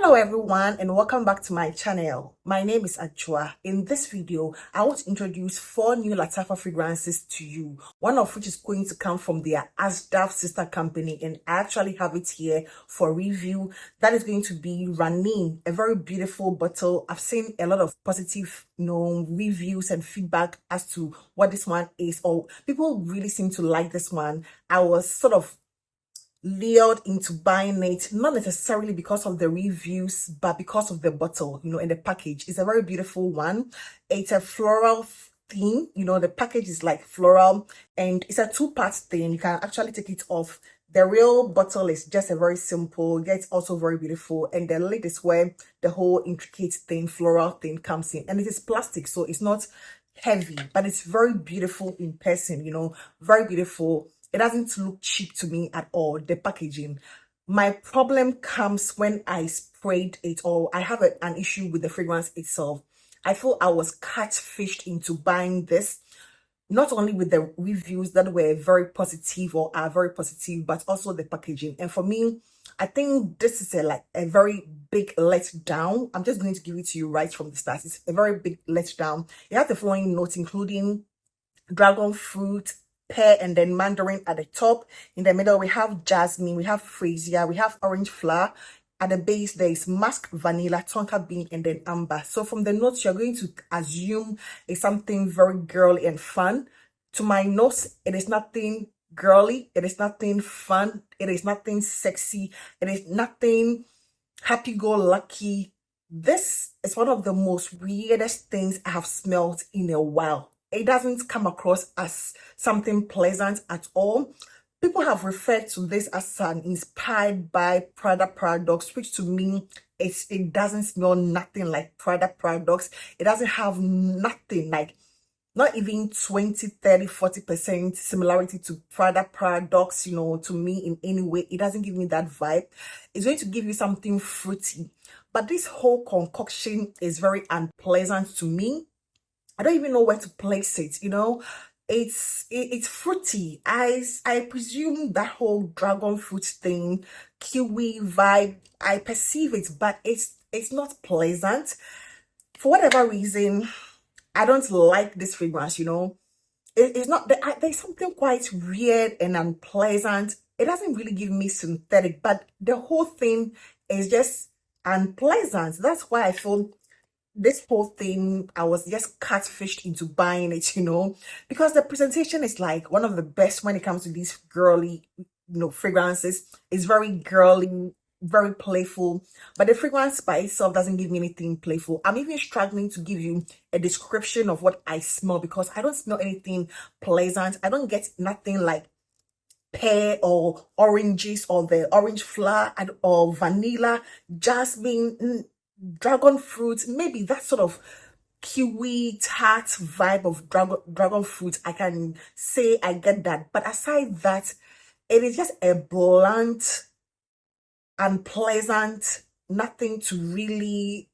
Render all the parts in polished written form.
Hello everyone and welcome back to my channel. My name is Achua. In this video, I want to introduce 4 new Lattafa fragrances to you, one of which is going to come from their Asdaf sister company, and I actually have it here for review. That is going to be Raneen, a very beautiful bottle. I've seen a lot of positive reviews and feedback as to what this one is, or people really seem to like this one. I was sort of lured into buying it, not necessarily because of the reviews, but because of the bottle, and the package. It's a very beautiful one. It's a floral theme, the package is like floral, and it's a 2-part thing. You can actually take it off. The real bottle is just a very simple, yet also very beautiful, and the lid is where the whole intricate thing, floral thing comes in, and it is plastic, so it's not heavy, but it's very beautiful in person, very beautiful. It doesn't look cheap to me at all, the packaging. My problem comes when I sprayed it, or I have an issue with the fragrance itself. I feel I was catfished into buying this, not only with the reviews that were very positive or are very positive, but also the packaging. And for me, I think this is a very big letdown. I'm just going to give it to you right from the start. It's a very big letdown. It has the following notes, including dragon fruit, pear, and then mandarin at the top. In the middle, we have jasmine, we have freesia, we have orange flower. At the base, there is musk, vanilla, tonka bean, and then amber. So from the notes, you're going to assume it's something very girly and fun. To my nose, it is nothing girly, it is nothing fun, it is nothing sexy, it is nothing happy-go-lucky. This is one of the most weirdest things I have smelled in a while. It doesn't come across as something pleasant at all. People have referred to this as an inspired by Prada products, which to me, it doesn't smell nothing like Prada products. It doesn't have nothing like, not even 20, 30, 40% similarity to Prada products, to me in any way. It doesn't give me that vibe. It's going to give you something fruity. But this whole concoction is very unpleasant to me. I don't even know where to place it, it's fruity. I presume that whole dragon fruit thing, kiwi vibe, I perceive it, but it's not pleasant. For whatever reason, I don't like this fragrance, It's not, there's something quite weird and unpleasant. It doesn't really give me synthetic, but the whole thing is just unpleasant. That's why I feel this whole thing, I was just catfished into buying it, because the presentation is like one of the best when it comes to these girly, fragrances. It's very girly, very playful, but the fragrance by itself doesn't give me anything playful. I'm even struggling to give you a description of what I smell, because I don't smell anything pleasant. I don't get nothing like pear or oranges or the orange flower or vanilla, jasmine, dragon fruit, maybe that sort of kiwi tart vibe of dragon fruit. I can say I get that, but aside that, it is just a blunt, unpleasant, nothing to really.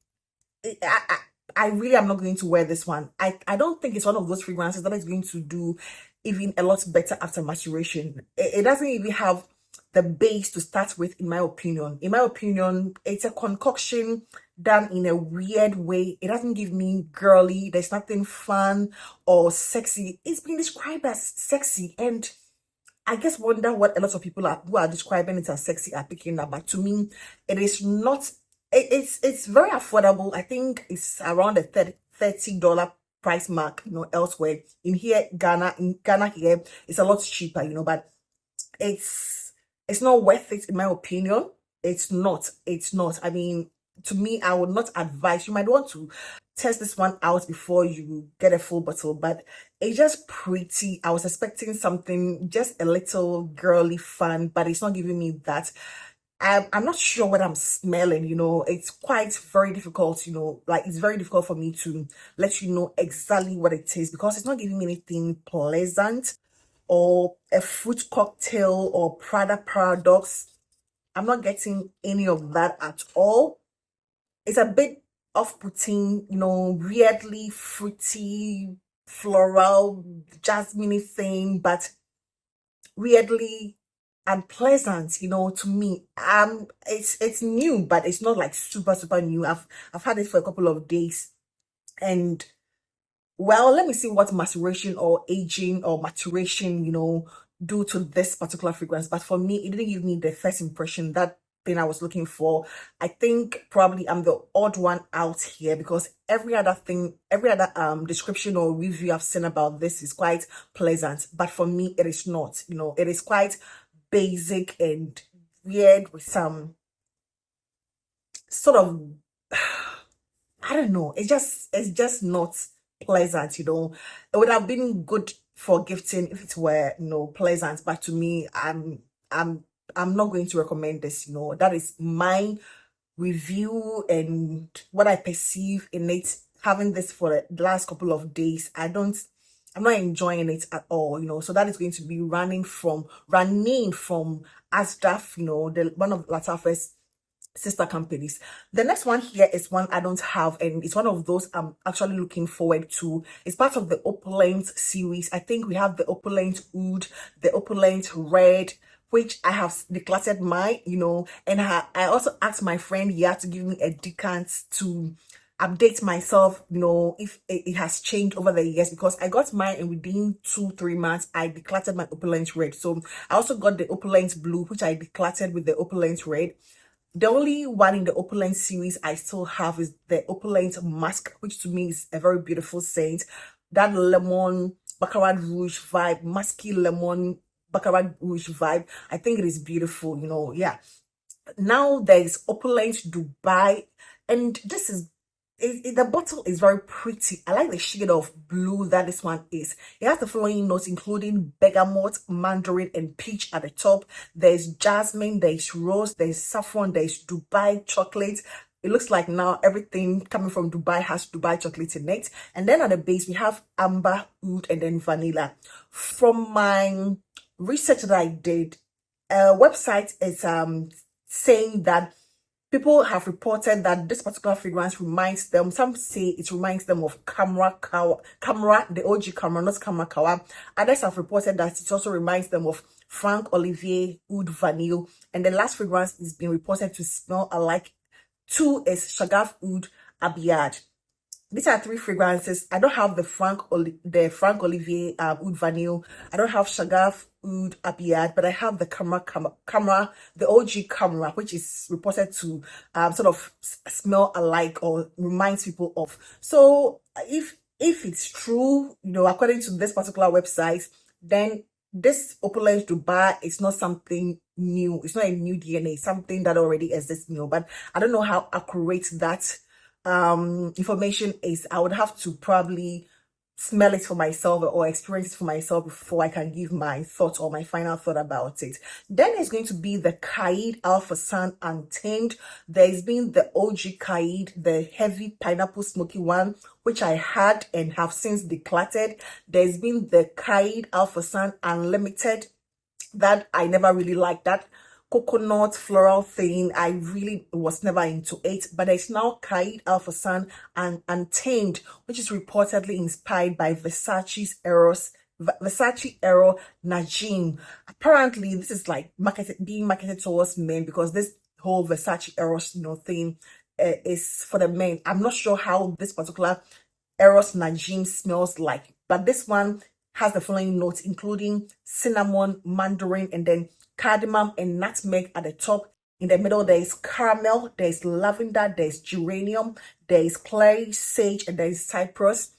I really am not going to wear this one. I don't think it's one of those fragrances that is going to do even a lot better after maturation. It doesn't even have the base to start with, in my opinion. In my opinion, it's a concoction done in a weird way. It doesn't give me girly. There's nothing fun or sexy. It's been described as sexy, and I just wonder what a lot of people who are describing it as sexy are picking up. But to me, it is not. It's very affordable. I think it's around the $30 price mark. Elsewhere in Ghana here, it's a lot cheaper. But it's not worth it, in my opinion. It's not. I mean, to me, I would not advise. You might want to test this one out before you get a full bottle, but it's just pretty. I was expecting something just a little girly fun, but it's not giving me that. I'm not sure what I'm smelling, it's quite very difficult, it's very difficult for me to let you know exactly what it is, because it's not giving me anything pleasant or a fruit cocktail or Prada products. I'm not getting any of that at all. It's a bit off-putting, weirdly fruity, floral, jasmine thing, but weirdly and pleasant, to me. It's new, but it's not like super new. I've had it for a couple of days, and well, let me see what maceration or aging or maturation, do to this particular fragrance. But for me, it didn't give me the first impression, that thing I was looking for. I think probably I'm the odd one out here, because every other description or review I've seen about this is quite pleasant. But for me, it is not. It is quite basic and weird with some sort of I don't know. It's just not pleasant. It would have been good for gifting if it were, pleasant. But to me, I'm I'm not going to recommend this. That is my review and what I perceive in it. Having this for the last couple of days, I'm not enjoying it at all. So that is going to be Raneen from Asdaf, the one of Lattafa's sister companies. The next one here is one I don't have, and it's one of those I'm actually looking forward to. It's part of the Opulent series. I think we have the Opulent Oud, the Opulent Red, which I have decluttered and I also asked my friend here to give me a decant to update myself, if it has changed over the years, because I got mine and within 2-3 months I decluttered my Opulent Red. So I also got the Opulent Blue, which I decluttered with the Opulent Red. The only one in the Opulent series I still have is the Opulent Musk, which to me is a very beautiful scent. That lemon Baccarat Rouge vibe, musky lemon Baccarat Rouge vibe, I think it is beautiful, yeah. Now there's Opulent Dubai, and this is the bottle is very pretty. I like the shade of blue that this one is. It has the following notes, including bergamot, mandarin, and peach at the top. There's jasmine, there's rose, there's saffron, there's Dubai chocolate. It looks like now everything coming from Dubai has Dubai chocolate in it. And then at the base, we have amber, oud, and then vanilla. From my research that I did, website is saying that people have reported that this particular fragrance reminds them, some say it reminds them of Camera, the OG Camera, not Camera Kawa. Others have reported that it also reminds them of Frank Olivier Oud Vanille. And the last fragrance is being reported to smell alike. 2 is Shagaf Oud Abiyad. These are 3 fragrances. I don't have the Frank Olivier Oud Vanille. I don't have Shagaf Oud Abiyad, but I have the Camera, the OG Camera, which is reported to sort of smell alike or reminds people of. So if it's true, according to this particular website, then this Opulent Dubai is not something new. It's not a new DNA, something that already exists, but I don't know how accurate that information is. I would have to probably smell it for myself or experience it for myself before I can give my thought or my final thought about it. Then there's going to be the Kaeed Fursan Untamed. There's been the OG Kaeed, the heavy pineapple smoky one, which I had and have since decluttered. There's been the Kaeed Fursan Unlimited, that I never really liked. That coconut floral thing, I really was never into it. But there's now Kaeed Fursan and Untamed, which is reportedly inspired by Versace Aero Najim. Apparently this is like being marketed towards men, because this whole Versace Eros thing is for the men. I'm not sure how this particular Eros Najim smells like, but this one has the following notes, including cinnamon, mandarin, and then cardamom and nutmeg at the top. In the middle, there is caramel, there is lavender, there is geranium, there is clary, sage, and there is cypress.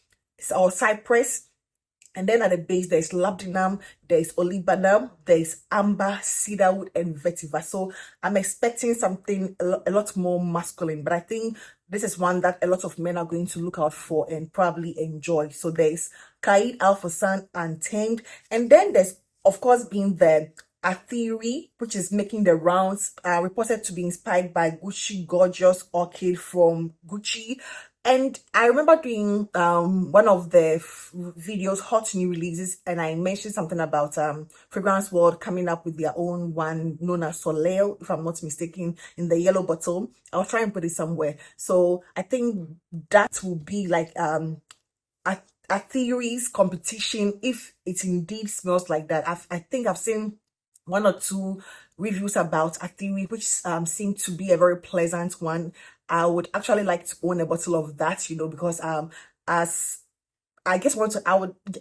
And then at the base, there's labdanum, there's olibanum, there's amber, cedarwood, and vetiver. So I'm expecting something a lot more masculine, but I think this is one that a lot of men are going to look out for and probably enjoy. So there's Kaeed Fursan Untamed. And then there's, of course, being the Atheeri, which is making the rounds, reported to be inspired by Gucci Gorgeous Orchid from Gucci. And I remember doing one of the videos, hot new releases, and I mentioned something about Fragrance World coming up with their own one known as Soleil, if I'm not mistaken, in the yellow bottle. I'll try and put it somewhere. So I think that will be like Atheeri's competition, if it indeed smells like that. I think I've seen one or two reviews about Atheeri, which seemed to be a very pleasant one. I would actually like to own a bottle of that, because as I just want to,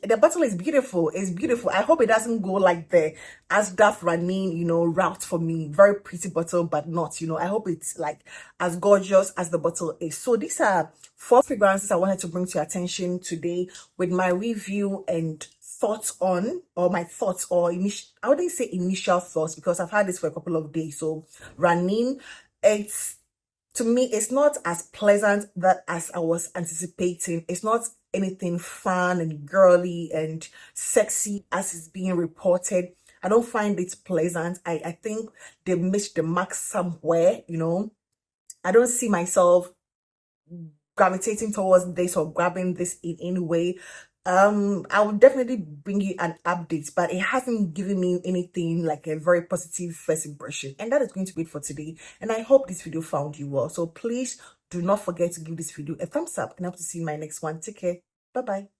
the bottle is beautiful. It's beautiful. I hope it doesn't go like the Asdaf Raneen, route for me. Very pretty bottle, but not, I hope it's like as gorgeous as the bottle is. So these are 4 fragrances I wanted to bring to your attention today with my review and thoughts on, or my thoughts, or I wouldn't say initial thoughts because I've had this for a couple of days. So Raneen, to me, it's not as pleasant as I was anticipating. It's not anything fun and girly and sexy as is being reported. I don't find it pleasant. I think they missed the mark somewhere, I don't see myself gravitating towards this or grabbing this in any way. I will definitely bring you an update, but it hasn't given me anything like a very positive first impression. And that is going to be it for today. And I hope this video found you well. So please do not forget to give this video a thumbs up, and I hope to see you in my next one. Take care. Bye bye.